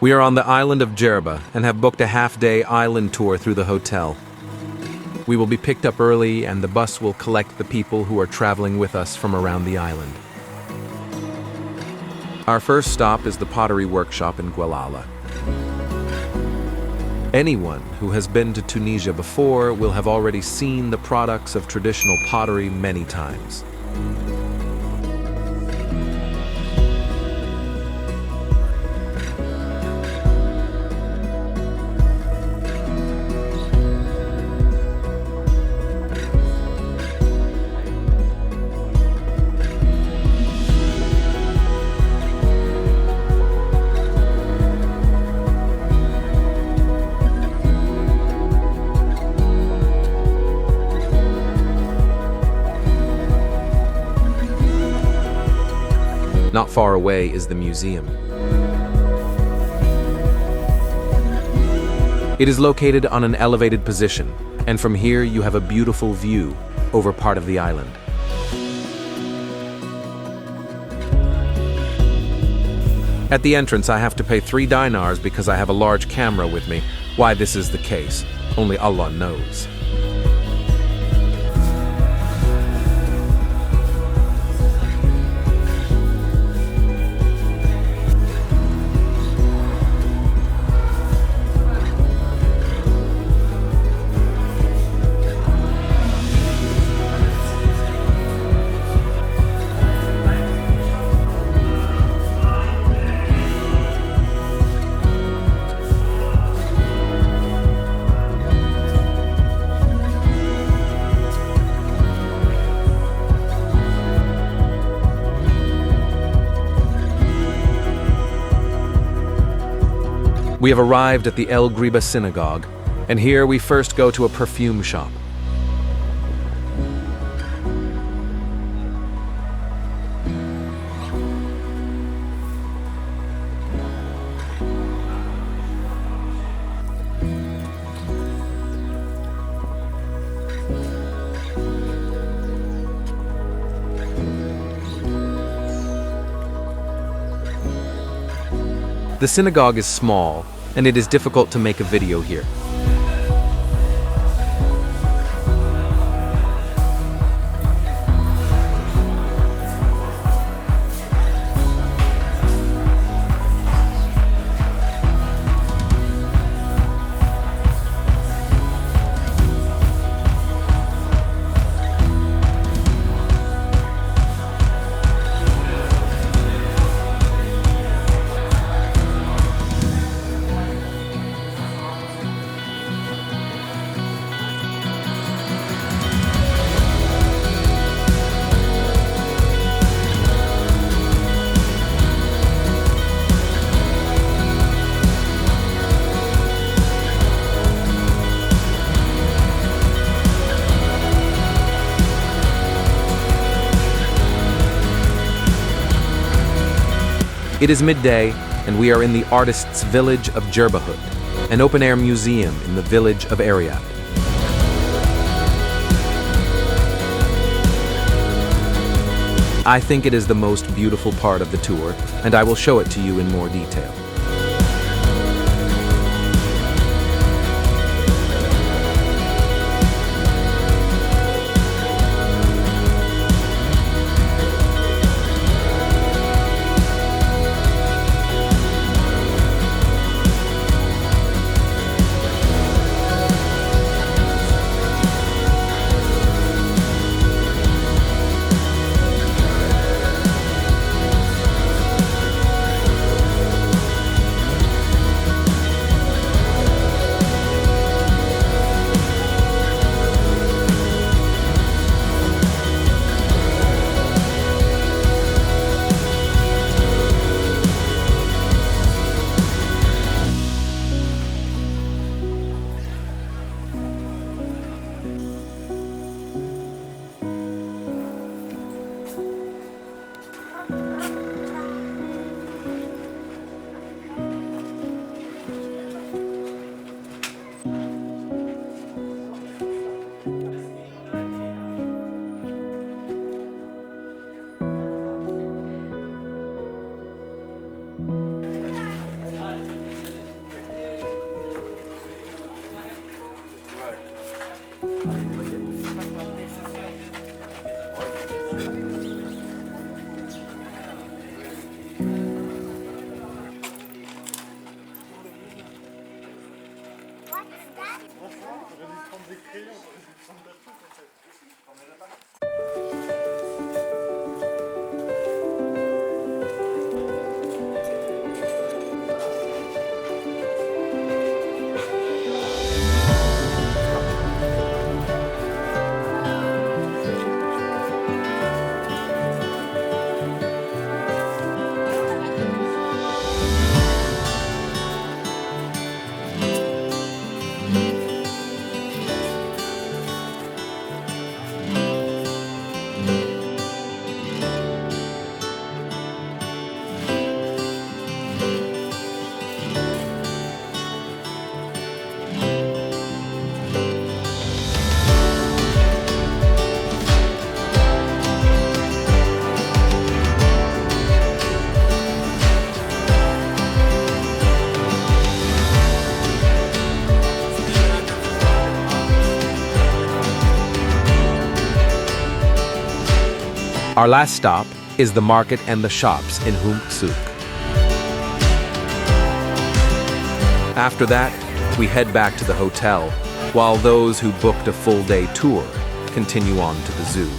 We are on the island of Djerba and have booked a half-day island tour through the hotel. We will be picked up early and the bus will collect the people who are traveling with us from around the island. Our first stop is the pottery workshop in Guellala. Anyone who has been to Tunisia before will have already seen the products of traditional pottery many times. Not far away is the museum. It is located on an elevated position, and from here you have a beautiful view over part of the island. At the entrance, I have to pay 3 dinars because I have a large camera with me. Why this is the case, only Allah knows. We have arrived at the Ghriba Synagogue, and here we first go to a perfume shop. The synagogue is small, and it is difficult to make a video here. It is midday, and we are in the artists' village of Gerbahood, an open-air museum in the village of Erriadh. I think it is the most beautiful part of the tour, and I will show it to you in more detail. Our last stop is the market and the shops in Houmt Souk. After that, we head back to the hotel, while those who booked a full-day tour continue on to the zoo.